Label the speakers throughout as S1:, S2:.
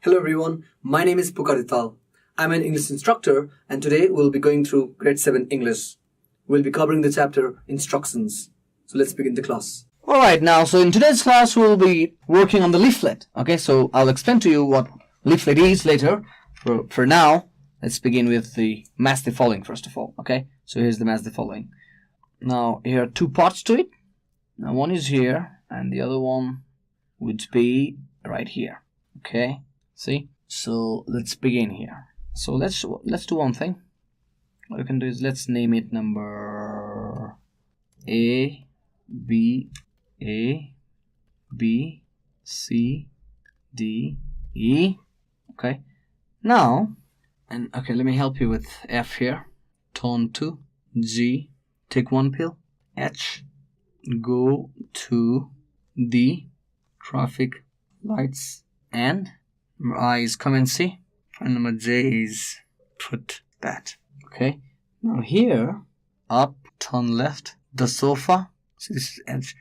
S1: Hello everyone, my name is Pukar Dhital. I'm an English instructor and today we'll be going through Grade 7 English. We'll be covering the chapter Instructions. So let's begin the class.
S2: Alright, now so in today's class we'll be working on the leaflet. Okay, so I'll explain to you what leaflet is later. For now, let's begin with the match the following first of all. Okay, so here's the match the following. Now here are two parts to it. Now one is here and the other one would be right here. Okay, see? So let's begin here. So let's do one thing. What we can do is let's name it number A, B, C, D, E. Okay. Now, let me help you with F here. Turn to G. Take one pill. H. Go to D. Traffic lights. And number I is come and see. And number J is put that. Okay. Now here, up, turn left. The sofa. So this is H.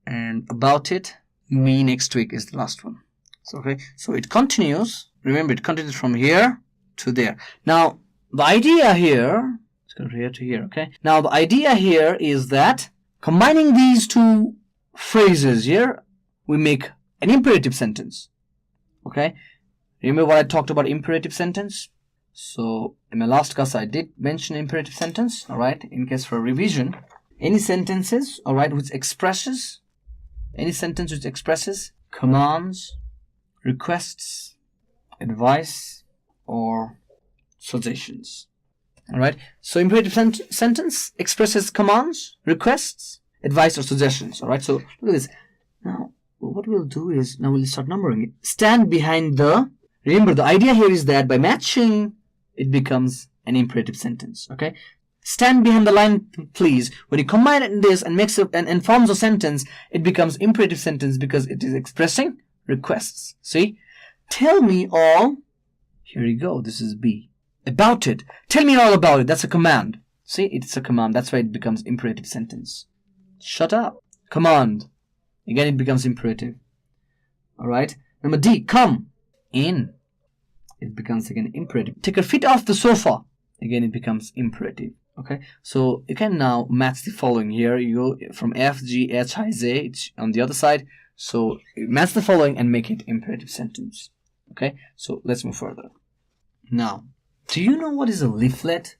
S2: And about it, me next week is the last one. So okay. So it continues. Remember, it continues from here to there. Now the idea here, let's go from here to here. Okay. Now the idea here is that combining these two phrases here, we make an imperative sentence. Okay. Remember what I talked about imperative sentence? So in my last class, I did mention imperative sentence. All right. In case for revision, any sentences, all right, which expresses, any sentence which expresses commands, requests, advice, or suggestions. All right. So imperative sentence expresses commands, requests, advice, or suggestions. All right. So look at this. Now, what we'll do is now we'll start numbering it. Stand behind the. Remember, the idea here is that by matching, it becomes an imperative sentence. Okay. Stand behind the line, please. When you combine this and makes it and forms a sentence, it becomes imperative sentence because it is expressing requests. See? Tell me all. Here you go. This is B. About it. Tell me all about it. That's a command. See? It's a command. That's why it becomes imperative sentence. Shut up. Command. Again, it becomes imperative. Alright. Number D. Come. In. It becomes again imperative. Take your feet off the sofa. Again, it becomes imperative. Okay. So you can now match the following here. You go from F, G, H, I, Z. It's on the other side. So match the following and make it imperative sentence. Okay. So let's move further. Now, do you know what is a leaflet?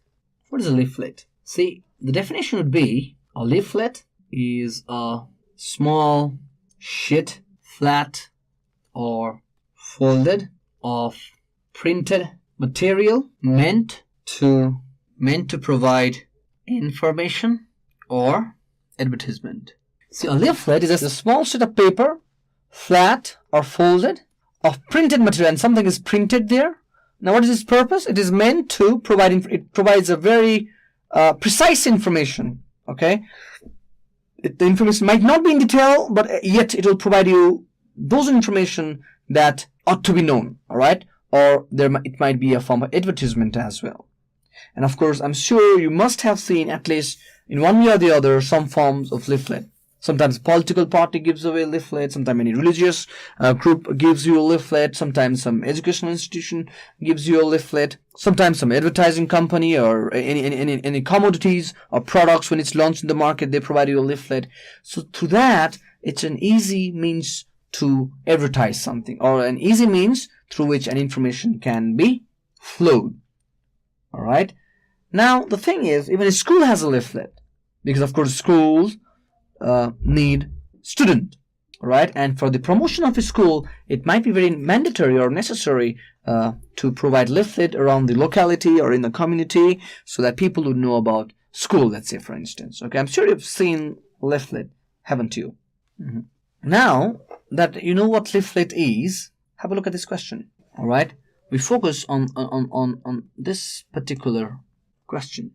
S2: What is a leaflet? See, the definition would be a leaflet is a small sheet, flat or folded of printed material meant to provide information or advertisement. See, a leaflet is a small sheet of paper, flat or folded, of printed material, and something is printed there. Now, what is its purpose? It is meant to provide. It provides a very precise information. Okay, the information might not be in detail, but yet it will provide you those information that ought to be known. All right, or it might be a form of advertisement as well. And of course, I'm sure you must have seen at least in one way or the other some forms of leaflet. Sometimes a political party gives away a leaflet. Sometimes any religious group gives you a leaflet. Sometimes some educational institution gives you a leaflet. Sometimes some advertising company or any commodities or products, when it's launched in the market, they provide you a leaflet. So through that, it's an easy means to advertise something, or an easy means through which an information can be flowed. All right. Now the thing is, even a school has a leaflet, because of course schools need student, right? And for the promotion of a school, it might be very mandatory or necessary to provide leaflet around the locality or in the community so that people would know about school, let's say, for instance. Okay, I'm sure you've seen leaflet, haven't you? Mm-hmm. Now that you know what leaflet is, have a look at this question. All right, we focus on this particular question.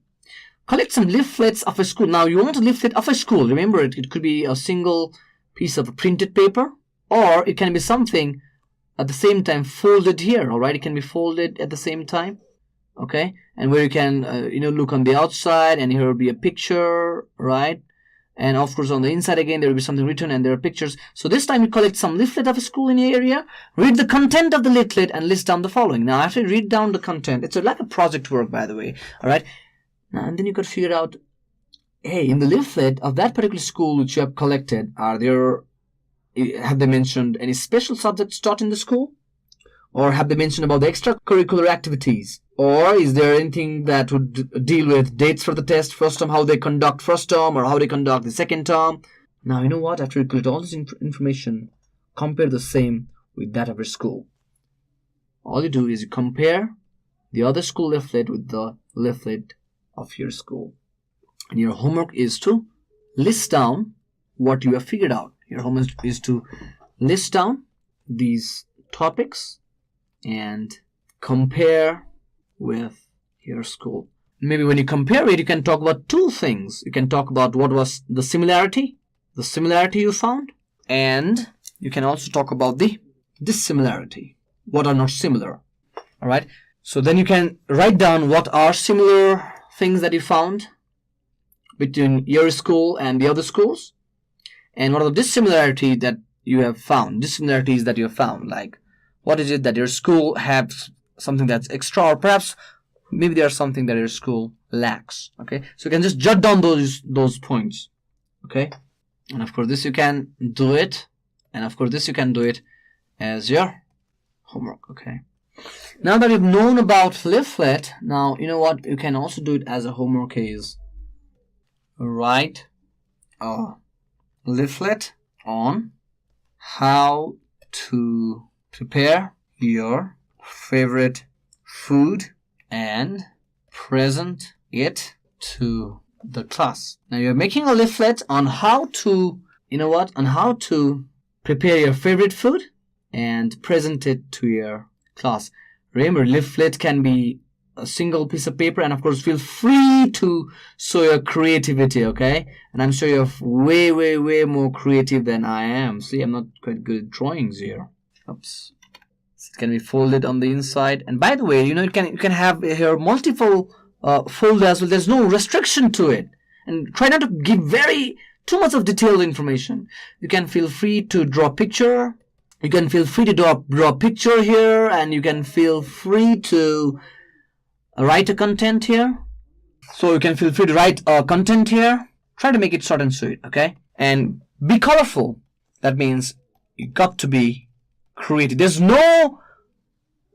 S2: Collect some leaflets of a school. Now, you want a leaflet of a school. Remember, it could be a single piece of printed paper, or it can be something at the same time folded here. All right, it can be folded at the same time. Okay, and where you can look on the outside, and here will be a picture, right? And of course, on the inside again, there will be something written and there are pictures. So this time you collect some leaflet of a school in your area, read the content of the leaflet and list down the following. Now, after you read down the content, it's like a project work, by the way. All right. Now, and then you could figure out, hey, in the leaflet of that particular school which you have collected, have they mentioned any special subjects taught in the school? Or have they mentioned about the extracurricular activities? Or is there anything that would deal with dates for the test, first term, how they conduct first term, or how they conduct the second term? Now, you know what? After you collect all this information, compare the same with that of your school. All you do is you compare the other school leaflet with the leaflet of your school. And your homework is to list down what you have figured out. Your homework is to list down these topics and compare with your school. Maybe when you compare it, you can talk about two things. You can talk about what was the similarity you found, and you can also talk about the dissimilarity, what are not similar. All right. So then you can write down what are similar things that you found between your school and the other schools, and what are the dissimilarities that you have found. Like, what is it that your school has something that's extra, or perhaps maybe there's something that your school lacks. Okay, so you can just jot down those points. Okay, and of course this you can do it, as your homework. Okay, now that you've known about leaflet, now you know what you can also do it as a homework is write a leaflet on how to prepare your favorite food and present it to the class. Now you're making a leaflet on how to, prepare your favorite food and present it to your class. Remember, leaflet can be a single piece of paper, and of course feel free to show your creativity, okay? And I'm sure you're way more creative than I am. See, I'm not quite good at drawings here. Oops. It can be folded on the inside, and by the way, you can have here multiple fold as well. There's no restriction to it, and try not to give too much of detailed information. You can feel free to draw a picture. You can feel free to draw a picture here, and you can feel free to write a content here. So you can feel free to write a content here. Try to make it short and sweet, okay? And be colorful. That means you got to be creative. There's no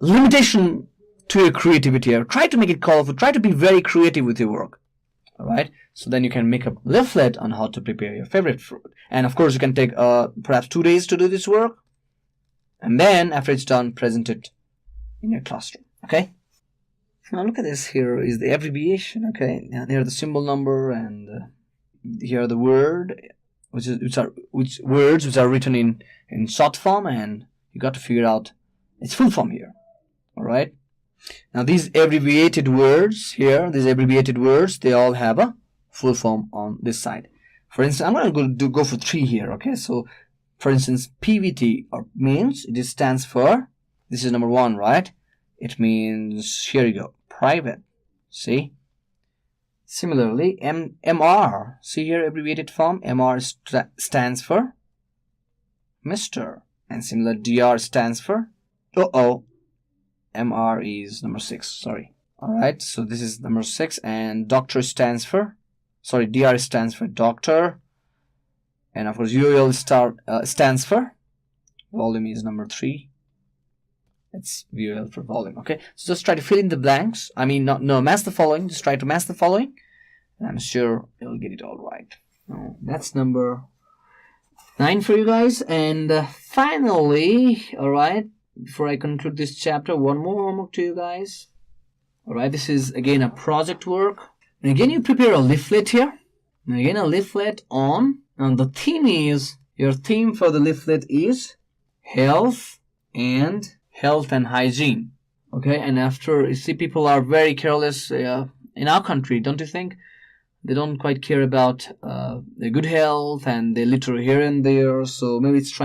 S2: limitation to your creativity here. Try to make it colorful. Try to be very creative with your work. All right. So then you can make a leaflet on how to prepare your favorite food. And of course, you can take perhaps 2 days to do this work. And then after it's done, present it in your classroom. Okay. Now look at this. Here is the abbreviation. Okay. And here are the symbol number, and here are the word, which words which are written in short form, and you got to figure out its full form here. All right. Now these abbreviated words here, they all have a full form on this side. For instance, I'm going to go for 3 here. Okay. So, for instance, PVT means it stands for. This is number 1, right? It means, here you go, private. See. Similarly, MR. See here, abbreviated form. MR stands for Mr. And similar, DR stands for MR is number 6. Sorry. All right. So this is number 6, and doctor stands for. Sorry, DR stands for doctor, and of course UL stands for volume is number 3. It's VOL for volume. Okay. So just try to fill in the blanks. Match the following. Just try to match the following, and I'm sure you'll get it all right. That's number 9 for you guys. And finally, all right, before I conclude this chapter, one more homework to you guys. All right, this is again a project work. And again, you prepare a leaflet here. And again, a leaflet on, and the theme is, your theme for the leaflet is health and hygiene. Okay, and after, you see, people are very careless in our country, don't you think? They don't quite care about their good health, and they litter here and there. So maybe it's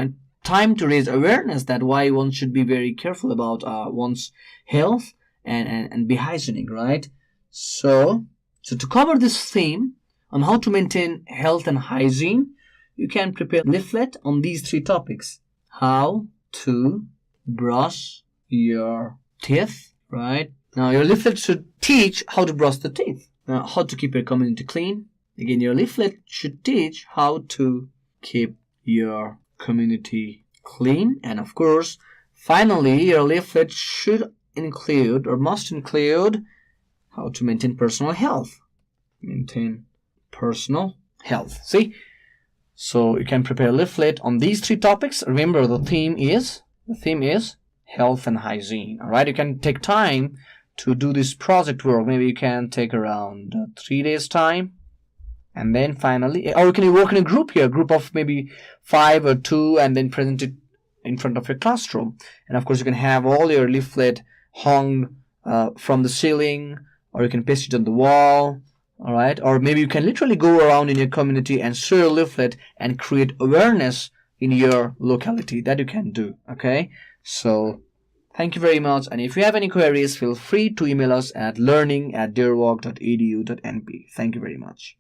S2: time to raise awareness that why one should be very careful about one's health and be hygienic, right? So to cover this theme, on how to maintain health and hygiene, you can prepare a leaflet on these 3 topics. How to brush your teeth, right? Now, your leaflet should teach how to brush the teeth. Now, how to keep your community clean. Again, your leaflet should teach how to keep your community clean. And of course, finally, your leaflet should include or must include how to maintain personal health. Maintain personal health. See? So you can prepare a leaflet on these 3 topics. Remember, the theme is health and hygiene. All right, you can take time to do this project work. Maybe you can take around 3 days time, and then finally, or you can work in a group here, group of maybe 5 or 2, and then present it in front of your classroom. And of course, you can have all your leaflet hung from the ceiling, or you can paste it on the wall. All right, or maybe you can literally go around in your community and show your leaflet and create awareness in your locality. That you can do. Okay, so thank you very much. And if you have any queries, feel free to email us at learning@deerwalk.edu.np. Thank you very much.